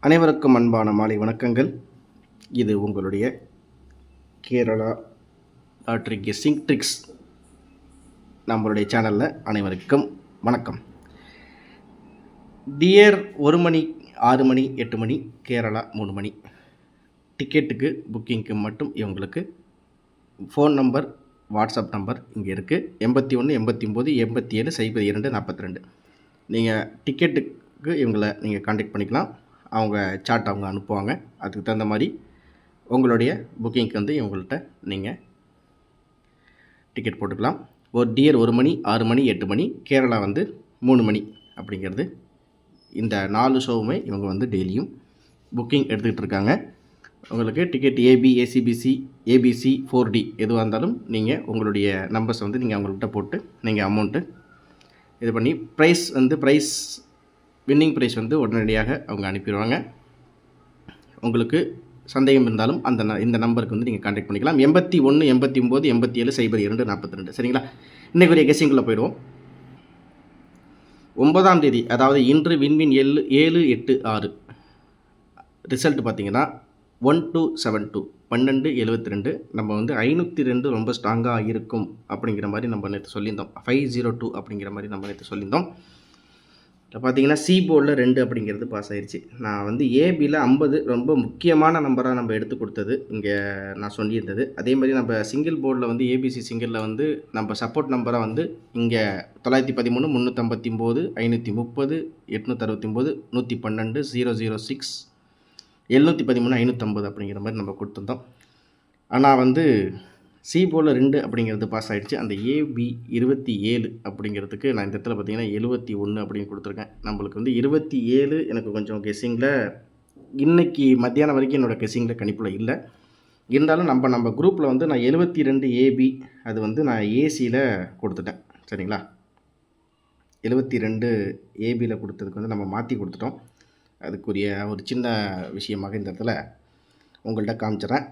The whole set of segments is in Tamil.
அனைவருக்கும் அன்பான மாலை வணக்கங்கள். இது உங்களுடைய கேரளா லாட்ரி கெஸ்ஸிங் ட்ரிக்ஸ். நம்மளுடைய சேனலில் அனைவருக்கும் வணக்கம். டியர் 1 மணி, 6 மணி, 8 மணி, கேரளா 3 மணி டிக்கெட்டுக்கு புக்கிங்க்கு மட்டும் இவங்களுக்கு ஃபோன் நம்பர், வாட்ஸ்அப் நம்பர் இங்கே இருக்குது. 81 89 87 02 42. நீங்கள் டிக்கெட்டுக்கு இவங்களை நீங்கள் கான்டாக்ட் பண்ணிக்கலாம். அவங்க சாட் அவங்க அனுப்புவாங்க. அதுக்கு தகுந்த மாதிரி உங்களுடைய புக்கிங்க்கு வந்து இவங்கள்ட்ட நீங்கள் டிக்கெட் போட்டுக்கலாம். ஒரு டியர் 1 மணி, 6 மணி, 8 மணி, கேரளா வந்து 3 மணி அப்படிங்கிறது. இந்த 4 ஷோவுமே இவங்க வந்து டெய்லியும் புக்கிங் எடுத்துக்கிட்டு இருக்காங்க. உங்களுக்கு ticket AB, ACBC, ABC, 4D எதுவாக இருந்தாலும் நீங்கள் உங்களுடைய நம்பர்ஸ் வந்து நீங்கள் அவங்கள்ட்ட போட்டு நீங்கள் அமௌண்ட்டு இது பண்ணி ப்ரைஸ் வின்னிங் ப்ரைஸ் வந்து உடனடியாக அவங்க அனுப்பிடுவாங்க. உங்களுக்கு சந்தேகம் இருந்தாலும் இந்த நம்பருக்கு வந்து நீங்கள் கான்டாக்ட் பண்ணிக்கலாம். 81 89 87 02 42. சரிங்களா? இன்றைக்குரிய கெஸ்ஸிங்குள்ளே போயிடுவோம். 9ஆம் தேதி, அதாவது இன்று விண்வின் 786 ரிசல்ட் பார்த்தீங்கன்னா 1272 1272. நம்ம வந்து 502 ரொம்ப ஸ்ட்ராங்காக இருக்கும் அப்படிங்கிற மாதிரி நம்ம நேற்று சொல்லியிருந்தோம். 502 அப்படிங்கிற மாதிரி நம்ம நேற்று சொல்லியிருந்தோம். இப்போ பார்த்தீங்கன்னா சி போர்டில் 2 அப்படிங்கிறது பாஸ் ஆயிடுச்சு. நான் வந்து ஏபியில் 50 ரொம்ப முக்கியமான நம்பராக நம்ம எடுத்து கொடுத்தது இங்கே நான் சொல்லியிருந்தது. அதே மாதிரி நம்ம சிங்கிள் போர்டில் வந்து ஏபிசி சிங்கிளில் வந்து நம்ம சப்போர்ட் நம்பராக வந்து இங்கே 913 359 530 869 112 006 713 550 அப்படிங்கிற மாதிரி நம்ம கொடுத்துருந்தோம். ஆனால் வந்து சி போர்டில் 2 அப்படிங்கிறது பாஸ் ஆகிடுச்சு. அந்த ஏபி 27 அப்படிங்கிறதுக்கு நான் இந்த இடத்துல பார்த்தீங்கன்னா 71 அப்படின்னு கொடுத்துருக்கேன். நம்மளுக்கு வந்து 27 எனக்கு கொஞ்சம் கெஸ்ஸிங்கில் இன்றைக்கி மத்தியானம் வரைக்கும் என்னோடய கெஸ்ஸிங்கில் கணிப்பில் இல்லை. இருந்தாலும் நம்ம குரூப்பில் வந்து நான் 72 ஏபி அது வந்து நான் ஏசியில் கொடுத்துட்டேன். சரிங்களா? 72 ஏபியில் கொடுத்ததுக்கு வந்து நம்ம மாற்றி கொடுத்துட்டோம். அதுக்குரிய ஒரு சின்ன விஷயமாக இந்த இடத்துல உங்கள்கிட்ட காமிச்சிட்றேன்.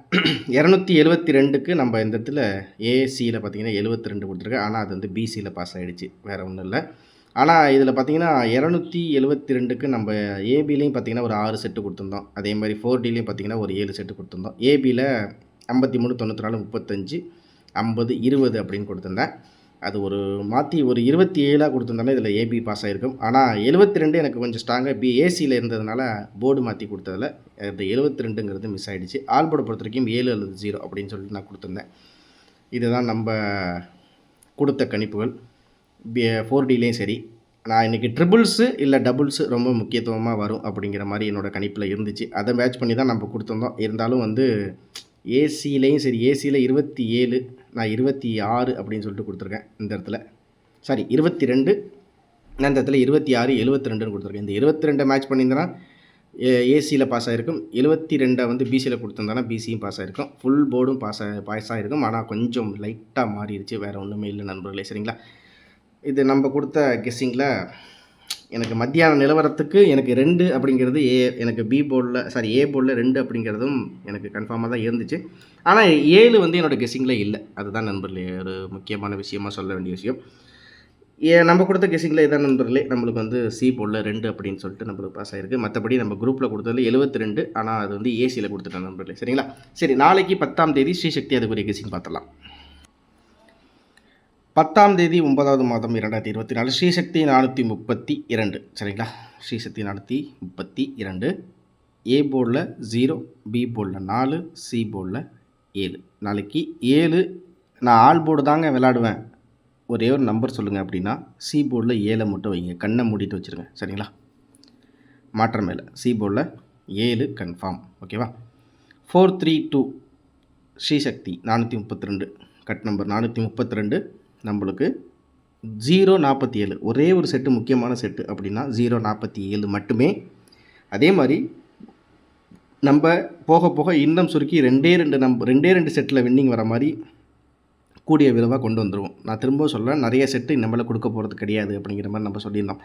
272க்கு நம்ம இந்த இடத்துல ஏசியில் பார்த்தீங்கன்னா 72 கொடுத்துருக்கேன். ஆனால் அது வந்து பிசியில் பாஸ் ஆகிடுச்சு, வேறு ஒன்றும் இல்லை. ஆனால் இதில் பார்த்தீங்கன்னா 272க்கு நம்ம ஏபிலையும் பார்த்தீங்கன்னா ஒரு 6 செட்டு கொடுத்துருந்தோம். அதே மாதிரி 4Dலையும் பார்த்தீங்கன்னா ஒரு 7 செட்டு கொடுத்துருந்தோம். ஏபியில் 53 94 35 50 20 அப்படின்னு கொடுத்துருந்தேன். அது ஒரு மாற்றி ஒரு 27 கொடுத்துருந்தாலும் இதில் ஏபி பாஸ் ஆகிருக்கும். ஆனால் 72 எனக்கு கொஞ்சம் ஸ்ட்ராங்காக ஏசியில் இருந்ததுனால போர்டு மாற்றி கொடுத்ததில் இந்த 72ங்கிறது மிஸ் ஆகிடுச்சு. ஆல் போர்டு பொறுத்த வரைக்கும் 7 அல்லது 0 அப்படின்னு சொல்லிட்டு நான் கொடுத்துருந்தேன். இதுதான் நம்ம கொடுத்த கணிப்புகள். 4Dலேயும் சரி, நான் இன்றைக்கி ட்ரிபிள்ஸு இல்லை டபுள்ஸு ரொம்ப முக்கியத்துவமாக வரும் அப்படிங்கிற மாதிரி என்னோடய கணிப்பில் இருந்துச்சு. அதை மேட்ச் பண்ணி தான் நம்ம கொடுத்துருந்தோம். இருந்தாலும் வந்து ஏசிலையும் சரி, ஏசியில் 27 நான் 26 அப்படின்னு சொல்லிட்டு கொடுத்துருக்கேன். இந்த இடத்துல 22 நான் இந்த இடத்துல 26 72ன்னு கொடுத்துருக்கேன். இந்த 22 மேட்ச் பண்ணியிருந்தேன்னா ஏசியில் பாஸ் ஆகிருக்கும். 72 வந்து பிசியில் கொடுத்துருந்தானா பிசியும் பாஸ் ஆகிருக்கும். ஃபுல் போர்டும் பாஸ் ஆகிருக்கும். ஆனால் கொஞ்சம் லைட்டாக மாறிடுச்சு, வேறு ஒன்றுமே இல்லை நண்பர்களே. சரிங்களா? இது நம்ம கொடுத்த கெஸ்ஸிங்கில் எனக்கு மத்தியான நிலவரத்துக்கு எனக்கு 2 அப்படிங்கிறது எனக்கு ஏ போர்டில் 2 அப்படிங்கிறதும் எனக்கு கன்ஃபார்மாக தான் இருந்துச்சு. ஆனால் 7 வந்து என்னோடய கெஸ்ஸிங்கில் இல்லை. அதுதான் நண்பர்களே ஒரு முக்கியமான விஷயமாக சொல்ல வேண்டிய விஷயம். நம்ம கொடுத்த கெஸ்ஸிங்கில் இதான் நண்பர்களே, நம்மளுக்கு வந்து சி போர்டில் 2 அப்படின்னு சொல்லிட்டு நம்மளுக்கு பாஸ் ஆகிருக்கு. மற்றபடி நம்ம குரூப்பில் கொடுத்ததில் 72, ஆனால் அது வந்து ஏசியில் கொடுத்துட்டேன் நண்பர்களே. சரிங்களா? சரி, நாளைக்கு 10ஆம் தேதி ஸ்ரீசக்தி அதுக்குரிய கெஸ்ஸிங் பார்த்துடலாம். 10ஆம் தேதி 9வது மாதம் 2024 ஸ்ரீசக்தி 432. சரிங்களா? ஸ்ரீசக்தி 432. ஏ போர்டில் 0, பி போர்டில் 4, சி போர்டில் 7. நாளைக்கு 7 நான் ஆல் போர்டு தாங்க விளாடுவேன், ஒரே ஒரு நம்பர் சொல்லுங்கள் அப்படின்னா சி போர்டில் 7 மட்டும் வைங்க. கண்ணை மூடிட்டு வச்சுருங்க. சரிங்களா? மாற்றம் மேலே சி போர்டில் 7 கன்ஃபார்ம். ஓகேவா? 432 ஸ்ரீசக்தி 432 கட் நம்பர் 432. நம்மளுக்கு 047 ஒரே ஒரு செட்டு முக்கியமான செட்டு அப்படின்னா 047 மட்டுமே. அதே மாதிரி நம்ம போக போக இன்னும் சுருக்கி 2 செட்டில் வின்னிங் வர மாதிரி கூடிய விரைவாக கொண்டு வந்துடுவோம். நான் திரும்ப சொல்ல, நிறைய செட்டு நம்மள கொடுக்க போகிறது கிடையாது அப்படிங்கிற மாதிரி நம்ம சொல்லியிருந்தோம்.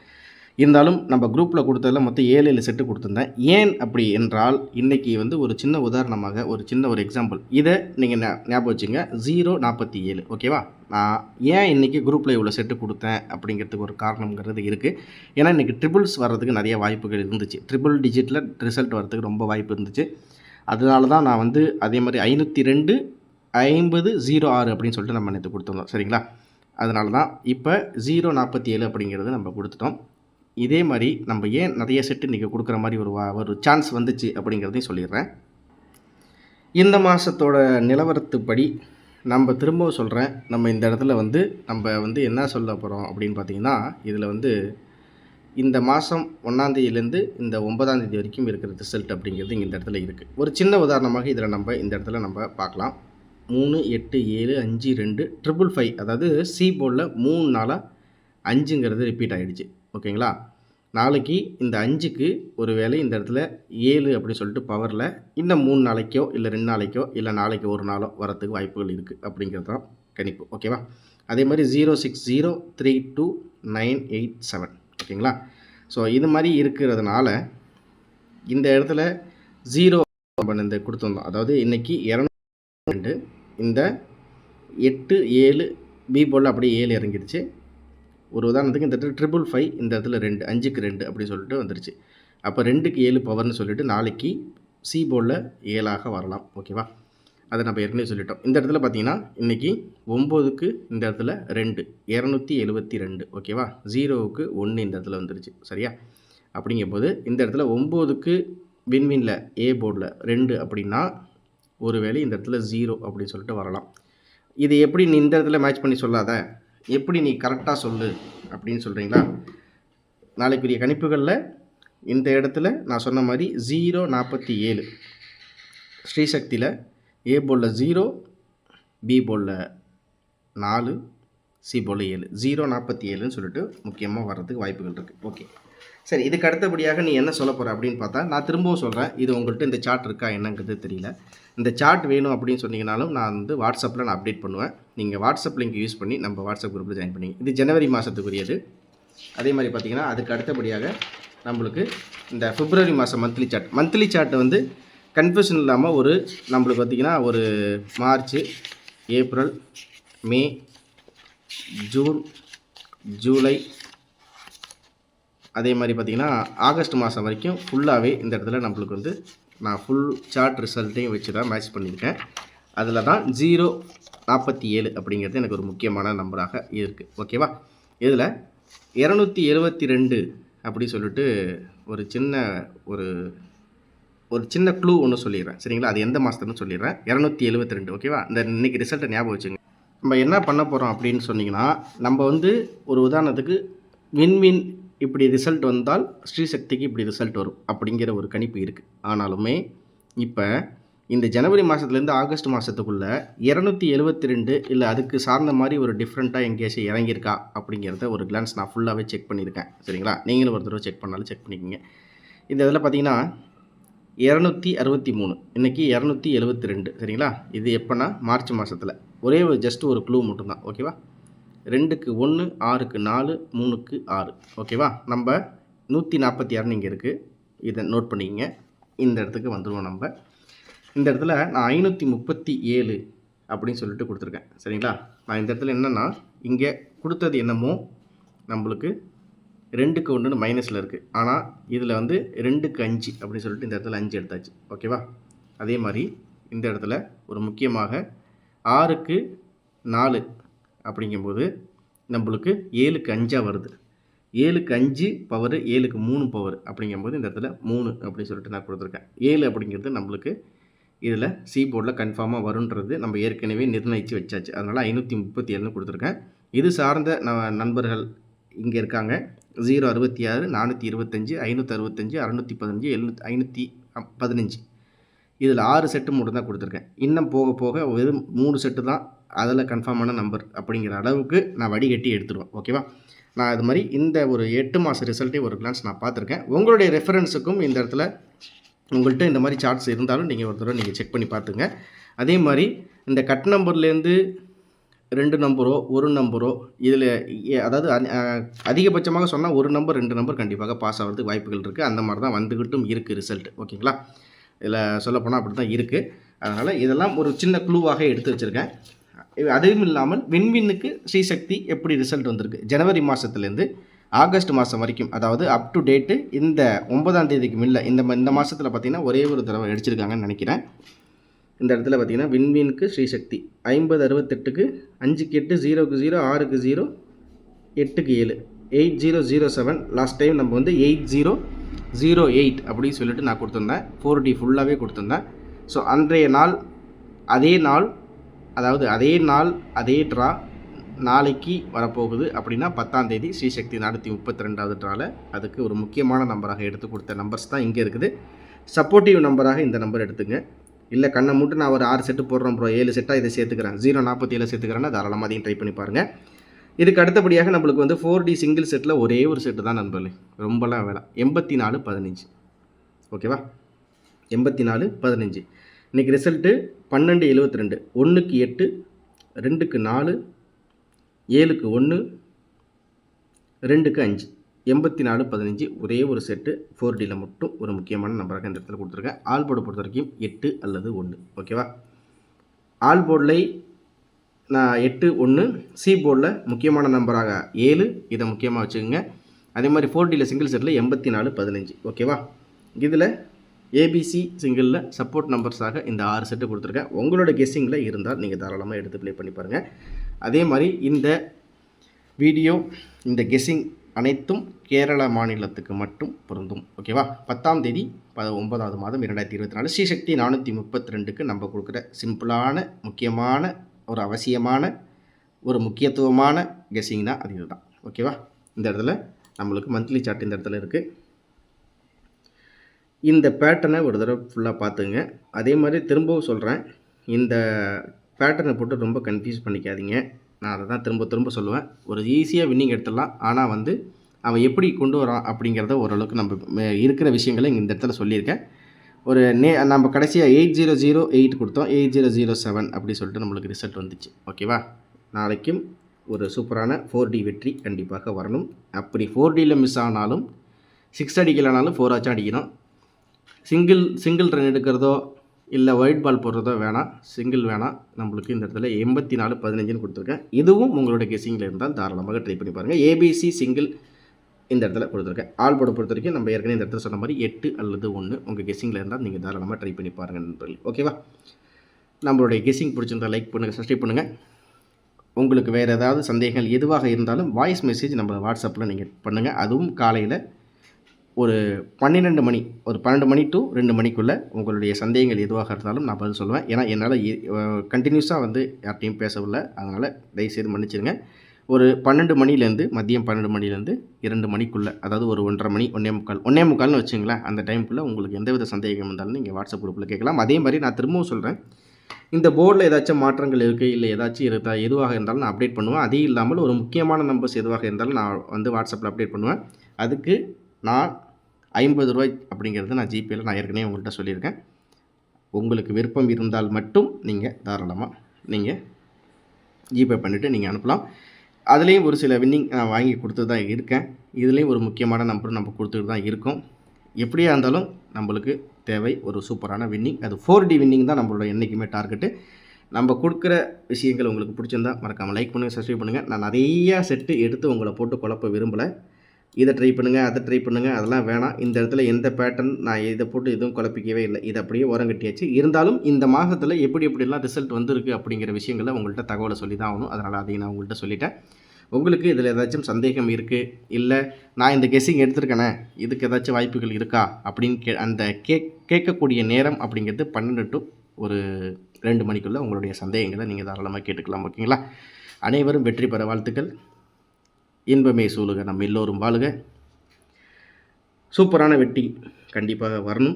இருந்தாலும் நம்ம குரூப்பில் கொடுத்ததில் மொத்தம் 7 செட்டு கொடுத்துருந்தேன். ஏன் அப்படி என்றால், இன்றைக்கி வந்து ஒரு சின்ன உதாரணமாக ஒரு சின்ன ஒரு எக்ஸாம்பிள். இதை நீங்கள் ஞாபகம் வச்சுங்க. 047 ஓகேவா? நான் ஏன் இன்றைக்கி குரூப்பில் இவ்வளோ செட்டு கொடுத்தேன் அப்படிங்கிறதுக்கு ஒரு காரணங்கிறது இருக்குது. ஏன்னா இன்றைக்கி ட்ரிபிள்ஸ் வர்றதுக்கு நிறைய வாய்ப்புகள் இருந்துச்சு. ட்ரிபிள் டிஜிட்டில் ரிசல்ட் வர்றதுக்கு ரொம்ப வாய்ப்பு இருந்துச்சு. அதனால தான் நான் வந்து அதே மாதிரி 502 5006 அப்படின்னு சொல்லிட்டு நம்ம நேற்று கொடுத்துருந்தோம். சரிங்களா? அதனால தான் இப்போ 047 அப்படிங்கிறது நம்ம கொடுத்துட்டோம். இதே மாதிரி நம்ம ஏன் நிறைய செட்டு இன்றைக்கி கொடுக்குற மாதிரி ஒரு சான்ஸ் வந்துச்சு அப்படிங்கிறதையும் சொல்லிடுறேன். இந்த மாதத்தோட நிலவரத்துப்படி நம்ம திரும்பவும் சொல்கிறேன், நம்ம இந்த இடத்துல வந்து நம்ம வந்து என்ன சொல்ல போகிறோம் அப்படின்னு பார்த்தீங்கன்னா, இதில் வந்து இந்த மாதம் 1ஆந்தேதியிலேருந்து இந்த 9ஆந்தேதி வரைக்கும் இருக்கிற ரிசல்ட் அப்படிங்கிறது இங்கே இந்த இடத்துல இருக்குது. ஒரு சின்ன உதாரணமாக இதில் நம்ம இந்த இடத்துல நம்ம பார்க்கலாம். 3 8 7 5 2 555 அதாவது சி போர்டில் 3 நாளாக 5ங்கிறது ரிப்பீட் ஆகிடுச்சு. ஓகேங்களா? நாளைக்கு இந்த 5க்கு ஒரு வேளை இந்த இடத்துல 7 அப்படின்னு சொல்லிட்டு பவரில் இன்னும் 3 நாளைக்கோ இல்லை 2 நாளைக்கோ இல்லை நாளைக்கு ஒரு நாளோ வரத்துக்கு வாய்ப்புகள் இருக்குது அப்படிங்கிறது தான் கணிப்பு. ஓகேவா? அதே மாதிரி 060329887 ஓகேங்களா? ஸோ இது மாதிரி இருக்கிறதுனால இந்த இடத்துல 0 இந்த கொடுத்துருந்தோம். அதாவது இன்றைக்கி 202 இந்த 8 7 பி போர்டில் அப்படியே 7 இறங்கிடுச்சு. ஒரு உதாரணத்துக்கு இந்த இடத்துல 555 இந்த இடத்துல 2 5க்கு 2 அப்படி சொல்லிட்டு வந்துருச்சு. அப்போ 2க்கு 7 பவர்னு சொல்லிட்டு நாளைக்கு சி போர்டில் 7ஆக வரலாம். ஓகேவா? அதை நம்ம ஏற்கனவே சொல்லிட்டோம். இந்த இடத்துல பார்த்தீங்கன்னா இன்றைக்கி 9க்கு இந்த இடத்துல 2 272 ஓகேவா? 0க்கு 1 இந்த இடத்துல வந்துருச்சு. சரியா? அப்படிங்கும்போது இந்த இடத்துல 9க்கு விண்மீனில் ஏ போர்டில் 2 அப்படின்னா ஒரு வேளை இந்த இடத்துல 0 அப்படின்னு சொல்லிட்டு வரலாம். இது எப்படி நீ இந்த இடத்துல மேட்ச் பண்ணி சொல்லாத, எப்படி நீ கரெக்டாக சொல்லு அப்படின்னு சொல்கிறீங்களா? நாளைக்குரிய கணிப்புகளில் இந்த இடத்துல நான் சொன்ன மாதிரி 047 ஸ்ரீசக்தியில் ஏ போர்டில் 0 பி போர்டில் 4 சி போர்டில் 7 047ன்னு சொல்லிட்டு முக்கியமாக வர்றதுக்கு வாய்ப்புகள் இருக்குது. ஓகே சரி, இதுக்கு அடுத்தபடியாக நீ என்ன சொல்ல போகிற அப்படின்னு பார்த்தா, நான் திரும்பவும் சொல்கிறேன், இது உங்கள்கிட்ட இந்த சார்ட் இருக்கா என்னங்கிறது தெரியல. இந்த சார்ட் வேணும் அப்படின்னு சொன்னீங்கனாலும் நான் வந்து வாட்ஸ்அப்பில் நான் அப்டேட் பண்ணுவேன். நீங்கள் வாட்ஸ்அப் லிங்க் யூஸ் பண்ணி நம்ம வாட்ஸ்அப் குரூப்பில் ஜாயின் பண்ணிங்க. இது ஜனவரி மாதத்துக்குரியது. அதே மாதிரி பார்த்திங்கன்னா அதுக்கு அடுத்தபடியாக நம்மளுக்கு இந்த பிப்ரவரி மாதம் மந்த்லி சார்ட் வந்து கன்ஃபியூஷன் இல்லாமல் ஒரு நம்மளுக்கு பார்த்திங்கன்னா ஒரு March April May June July அதே மாதிரி பார்த்திங்கன்னா ஆகஸ்ட் மாதம் வரைக்கும் ஃபுல்லாகவே இந்த இடத்துல நம்மளுக்கு வந்து நான் ஃபுல் சார்ட் ரிசல்ட்டையும் வச்சு தான் மேட்ச் பண்ணியிருக்கேன். அதில் தான் 047 அப்படிங்கிறது எனக்கு ஒரு முக்கியமான நம்பராக இருக்குது. ஓகேவா? இதில் 272 அப்படி சொல்லிட்டு ஒரு சின்ன க்ளூ ஒன்று சொல்லிடுறேன். சரிங்களா? அது எந்த மாதத்துன்னு சொல்லிடுறேன். 272 ஓகேவா? இந்த இன்றைக்கி ரிசல்ட்டை ஞாபகம் வச்சுங்க. நம்ம என்ன பண்ண போகிறோம் அப்படின்னு சொன்னிங்கன்னா, நம்ம வந்து ஒரு உதாரணத்துக்கு விண்மீன் இப்படி ரிசல்ட் வந்தால் ஸ்ரீசக்திக்கு இப்படி ரிசல்ட் வரும் அப்படிங்கிற ஒரு கணிப்பு இருக்குது. ஆனாலுமே இப்போ இந்த ஜனவரி மாதத்துலேருந்து ஆகஸ்ட் மாதத்துக்குள்ளே 272 இல்லை அதுக்கு சார்ந்த மாதிரி ஒரு டிஃப்ரெண்ட்டாக எங்கேயாச்சும் இறங்கியிருக்கா அப்படிங்கிறத ஒரு கிளான்ஸ் நான் ஃபுல்லாகவே செக் பண்ணியிருக்கேன். சரிங்களா? நீங்களும் ஒரு தடவை செக் பண்ணாலும் செக் பண்ணிக்கோங்க. இந்த இதில் பார்த்தீங்கன்னா 263 இன்றைக்கி 272 சரிங்களா? இது எப்போனா மார்ச் மாதத்தில். ஒரே ஜஸ்ட் ஒரு க்ளூ மட்டும்தான். ஓகேவா? 2க்கு 1 6க்கு 4 3க்கு 6 ஓகேவா? நம்ம 146 இங்கே இருக்குது. இதை நோட் பண்ணிக்கங்க. இந்த இடத்துக்கு வந்துடுவோம். நம்ம இந்த இடத்துல நான் 537 அப்படின்னு சொல்லிட்டு கொடுத்துருக்கேன். சரிங்களா? நான் இந்த இடத்துல என்னென்னா இங்கே கொடுத்தது என்னமோ நம்மளுக்கு 2க்கு 1 மைனஸில் இருக்குது. ஆனால் இதில் வந்து 2க்கு 5 அப்படின்னு சொல்லிட்டு இந்த இடத்துல 5 எடுத்தாச்சு. ஓகேவா? அதே மாதிரி இந்த இடத்துல ஒரு முக்கியமாக 6க்கு 4 அப்படிங்கும்போது நம்மளுக்கு 7க்கு 5 வருது. 7க்கு 5 பவர் 7க்கு 3 பவர் அப்படிங்கும்போது இந்த இடத்துல 3 அப்படின்னு சொல்லிட்டு நான் கொடுத்துருக்கேன். 7 அப்படிங்கிறது நம்மளுக்கு இதில் சி போர்டில் கன்ஃபார்மாக வருன்றது நம்ம ஏற்கனவே நிர்ணயித்து வச்சாச்சு. அதனால் 537ன்னு கொடுத்துருக்கேன். இது சார்ந்த நண்பர்கள் இங்கே இருக்காங்க. 066 425 565 615 515 இதில் 6 செட்டு மட்டும் தான் கொடுத்துருக்கேன். இன்னும் போக போக வெறும் 3 செட்டு தான் அதில் கன்ஃபார்மான நம்பர் அப்படிங்கிற அளவுக்கு நான் வடிகட்டி எடுத்துருவேன். ஓகேவா? நான் அது மாதிரி இந்த ஒரு 8 மாத ரிசல்ட்டே ஒரு கிளான்ஸ் நான் பார்த்துருக்கேன். உங்களுடைய ரெஃபரன்ஸுக்கும் இந்த இடத்துல உங்கள்கிட்ட இந்த மாதிரி சார்ட்ஸ் இருந்தாலும் நீங்கள் ஒரு தடவை நீங்கள் செக் பண்ணி பார்த்துங்க. அதே மாதிரி இந்த கட் நம்பர்லேருந்து 2 நம்பரோ, 1 நம்பரோ இதில அதாவது அதிகபட்சமாக சொன்னா 1 நம்பர், 2 நம்பர் கண்டிப்பாக பாஸ் ஆகுறதுக்கு வாய்ப்புகள் இருக்குது. அந்த மாரி தான் வந்துகிட்டும் இருக்குது ரிசல்ட். ஓகேங்களா? இதில சொல்லப்போனா அப்படி தான் இருக்குது. அதனால் இதெல்லாம் ஒரு சின்ன க்ளூவாக எடுத்து வச்சுருக்கேன். அதுவும் இல்லாமல் விண்வின்னுக்கு ஸ்ரீசக்தி எப்படி ரிசல்ட் வந்திருக்கு. ஜனவரி மாதத்துலேருந்து ஆகஸ்ட் மாதம் வரைக்கும், அதாவது அப் டு டேட்டு இந்த 9ஆம் தேதிக்கு மில்ல இந்த மாதத்தில் பார்த்தீங்கன்னா ஒரே ஒரு தடவை அடிச்சிருக்காங்கன்னு நினைக்கிறேன். இந்த இடத்துல பார்த்தீங்கன்னா விண்வீனுக்கு ஸ்ரீசக்தி 50 68க்கு 5க்கு 8 0க்கு 0 6க்கு 0 8க்கு 7 8007. லாஸ்ட் டைம் நம்ம வந்து 8008 அப்படின்னு சொல்லிட்டு நான் கொடுத்துருந்தேன். 4D ஃபுல்லாகவே கொடுத்துருந்தேன். ஸோ அன்றைய நாள் அதே நாள், அதாவது அதே நாள் அதே ட்ரா நாளைக்கு வரப்போகுது. அப்படின்னா 10ஆம் தேதி ஸ்ரீசக்தி 432வது ட்ராவில் அதுக்கு ஒரு முக்கியமான நம்பராக எடுத்து கொடுத்த நம்பர்ஸ் தான் இங்கே இருக்குது. சப்போர்ட்டிவ் நம்பராக இந்த நம்பர் எடுத்துங்க. இல்லை கண்ணை மூட்டு நான் ஒரு 6 செட்டு போடுறேன் ப்ரோ, 7 செட்டாக இதை சேர்த்துக்கிறேன், 047 சேர்த்துக்கிறேன்னா தாராளமாக அதையும் ட்ரை பண்ணி பாருங்கள். இதுக்கு அடுத்தபடியாக நம்மளுக்கு வந்து 4D சிங்கிள் செட்டில் ஒரே ஒரு செட்டு தான் நண்பர்களே, ரொம்பலாம் வேலை. 8415. ஓகேவா? 8415. இன்றைக்கி ரிசல்ட்டு 1272. 1க்கு 8, 2க்கு 4, 7க்கு 1, 2க்கு 5. 8415 ஒரே ஒரு செட்டு 4Dயில் மட்டும் ஒரு முக்கியமான நம்பராக இந்த இடத்துல கொடுத்துருக்கேன். ஆல் போர்டை பொறுத்த வரைக்கும் 8 அல்லது 1. ஓகேவா? ஆல் போர்டில் நான் 8 1, சி போர்டில் முக்கியமான நம்பராக 7, இதை முக்கியமாக வச்சுக்கோங்க. அதே மாதிரி 4Dயில் சிங்கிள் செட்டில் 8415. ஓகேவா? இதில் ஏபிசி சிங்கிளில் சப்போர்ட் நம்பர்ஸாக இந்த 6 செட்டு கொடுத்துருக்கேன். உங்களோட கெஸ்ஸிங்கில் இருந்தால் நீங்கள் தாராளமாக எடுத்து ப்ளே பண்ணி பாருங்கள். அதே மாதிரி இந்த வீடியோ, இந்த கெஸ்ஸிங் அனைத்தும் கேரளா மாநிலத்துக்கு மட்டும் பொருந்தும். ஓகேவா? 10ஆம் தேதி 9வது மாதம் 2024 ஸ்ரீசக்தி 432க்கு நம்ம கொடுக்குற சிம்பிளான முக்கியமான ஒரு அவசியமான ஒரு முக்கியத்துவமான கெஸ்ஸிங்னா அது இதுதான். ஓகேவா? இந்த இடத்துல நம்மளுக்கு மந்த்லி சார்ட் இந்த இடத்துல இருக்குது. இந்த பேட்டர்னை ஒரு தடவை ஃபுல்லாக பார்த்துங்க. அதே மாதிரி திரும்பவும் சொல்கிறேன், இந்த பேட்டர்னை போட்டு ரொம்ப கன்ஃபியூஸ் பண்ணிக்காதீங்க. நான் அதை தான் திரும்ப சொல்லுவேன். ஒரு ஈஸியாக வின்னிங் எடுத்துடலாம். ஆனால் வந்து அவன் எப்படி கொண்டு வரான் அப்படிங்கிறத ஓரளவுக்கு நம்ம இருக்கிற விஷயங்களை இங்கே இந்த இடத்துல சொல்லியிருக்கேன். ஒரு நம்ம கடைசியாக 8008 கொடுத்தோம், 8007 அப்படி சொல்லிட்டு நம்மளுக்கு ரிசல்ட் வந்துச்சு. ஓகேவா? நாளைக்கும் ஒரு சூப்பரான 4D வெற்றி கண்டிப்பாக வரணும். அப்படி 4Dயில் மிஸ் ஆனாலும் 6 அடிக்கலைனாலும் 4 ஆச்சும் அடிக்கணும். சிங்கிள் ரன் எடுக்கிறதோ இல்லை ஒயிட் பால் போடுறதோ வேணாம், சிங்கிள் வேணாம். நம்மளுக்கு இந்த இடத்துல 8415ன்னு கொடுத்துருக்கேன். இதுவும் உங்களோட கெஸ்ஸிங்கில் இருந்தால் தாராளமாக ட்ரை பண்ணி பாருங்கள். ஏபிசி சிங்கிள் இந்த இடத்துல கொடுத்துருக்கேன். ஆல் போர்டை பொறுத்த வரைக்கும் நம்ம ஏற்கனவே இந்த இடத்துல சொன்ன மாதிரி 8 அல்லது 1 உங்கள் கெஸ்ஸிங்கில் இருந்தால் நீங்கள் தாராளமாக ட்ரை பண்ணி பாருங்கள் நண்பர்களே. ஓகேவா? நம்மளுடைய கெஸ்ஸிங் பிடிச்சிருந்தால் லைக் பண்ணுங்கள், சப்ஸ்கிரைப் பண்ணுங்கள். உங்களுக்கு வேறு ஏதாவது சந்தேகங்கள் எதுவாக இருந்தாலும் வாய்ஸ் மெசேஜ் நம்ம வாட்ஸ்அப்பில் நீங்கள் பண்ணுங்கள். அதுவும் காலையில் ஒரு 12 மணி, ஒரு 12 மணி டு 2 மணிக்குள்ளே உங்களுடைய சந்தேகங்கள் எதுவாக இருந்தாலும் நான் பதில் சொல்லுவேன். ஏன்னா என்னால் கண்டினியூஸாக வந்து யார்ட்டையும் பேசவில்லை, அதனால் தயவுசெய்து மன்னிச்சிருங்க. ஒரு 12 மணிலேருந்து மதியம் 12 மணிலேருந்து 2 மணிக்குள்ளே, அதாவது ஒரு 1:30 மணி 1:45 வச்சுங்களேன், அந்த டைமுக்குள்ளே உங்களுக்கு எந்தவித சந்தேகம் இருந்தாலும் நீங்கள் வாட்ஸ்அப் குரூப்பில் கேட்கலாம். அதே மாதிரி நான் திரும்பவும் சொல்கிறேன், இந்த போர்டில் ஏதாச்சும் மாற்றங்கள் இருக்குது இல்லை ஏதாச்சும் எதுவாக இருந்தாலும் நான் அப்டேட் பண்ணுவேன். அதே இல்லாமல் ஒரு முக்கியமான நம்பர்ஸ் எதுவாக இருந்தாலும் நான் வந்து வாட்ஸ்அப்பில் அப்டேட் பண்ணுவேன். அதுக்கு நான் 50 ரூபாய் அப்படிங்கிறது நான் ஜிபேயில் நான் ஏற்கனவே உங்கள்கிட்ட சொல்லியிருக்கேன். உங்களுக்கு விருப்பம் இருந்தால் மட்டும் நீங்கள் தாராளமாக நீங்கள் ஜிபே பண்ணிவிட்டு நீங்கள் அனுப்பலாம். அதுலேயும் ஒரு சில வின்னிங் நான் வாங்கி கொடுத்து தான் இருக்கேன். இதுலேயும் ஒரு முக்கியமான நம்பர் நம்ம கொடுத்துட்டு தான் இருக்கோம். எப்படியா இருந்தாலும் நம்மளுக்கு தேவை ஒரு சூப்பரான வின்னிங். அது 4D வின்னிங் தான் நம்மளோட என்றைக்குமே டார்கெட்டு. நம்ம கொடுக்குற விஷயங்கள் உங்களுக்கு பிடிச்சிருந்தா மறக்காமல் லைக் பண்ணுங்கள், சப்ஸ்கிரைப் பண்ணுங்கள். நான் நிறையா செட்டு எடுத்து உங்களை போட்டு குழப்ப விரும்பலை. இதை ட்ரை பண்ணுங்கள், அதை ட்ரை பண்ணுங்கள், அதெல்லாம் வேணாம். இந்த இடத்துல எந்த பேட்டர்ன் நான் இதை போட்டு எதுவும் குழப்பிக்கவே இல்லை. இதை அப்படியே ஓரங்கட்டியாச்சு. இருந்தாலும் இந்த மாதத்தில் எப்படிலாம் ரிசல்ட் வந்திருக்கு அப்படிங்கிற விஷயங்களை உங்கள்கிட்ட தகவலை சொல்லி தான் ஆகணும். அதனால் அதையும் நான் உங்கள்கிட்ட சொல்லிட்டேன். உங்களுக்கு இதில் ஏதாச்சும் சந்தேகம் இருக்குது, இல்லை நான் இந்த கெஸ்ஸிங் எடுத்துருக்கேனே இதுக்கு ஏதாச்சும் வாய்ப்புகள் இருக்கா அப்படின்னு அந்த கேட்கக்கூடிய நேரம் அப்படிங்கிறது 12 டு ஒரு 2 மணிக்குள்ளே உங்களுடைய சந்தேகங்களை நீங்கள் தாராளமாக கேட்டுக்கலாம். ஓகேங்களா? அனைவரும் வெற்றி பெற வாழ்த்துக்கள். இன்பமே சூழுக, நம்ம எல்லோரும் வாழுக. சூப்பரான வெற்றி கண்டிப்பாக வரும்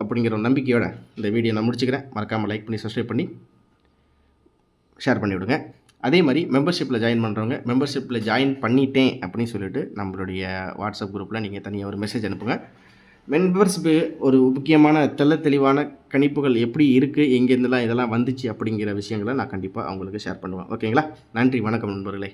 அப்படிங்கிற ஒரு நம்பிக்கையோட இந்த வீடியோ நான் முடிச்சுக்கிறேன். மறக்காமல் லைக் பண்ணி சப்ஸ்கிரைப் பண்ணி ஷேர் பண்ணி விடுங்க. அதே மாதிரி மெம்பர்ஷிப்பில் ஜாயின் பண்ணுறவங்க, மெம்பர்ஷிப்பில் ஜாயின் பண்ணிட்டேன் அப்படின்னு சொல்லிட்டு நம்மளுடைய வாட்ஸ்அப் குரூப்பில் நீங்கள் தனியாக ஒரு மெசேஜ் அனுப்புங்க. மெம்பர்ஷிப்பு ஒரு முக்கியமான தெளிவான கணிப்புகள் எப்படி இருக்குது, எங்கேருந்துலாம் இதெல்லாம் வந்துச்சு அப்படிங்கிற விஷயங்களை நான் கண்டிப்பாக அவங்களுக்கு ஷேர் பண்ணுவேன். ஓகேங்களா? நன்றி, வணக்கம் நண்பர்களே.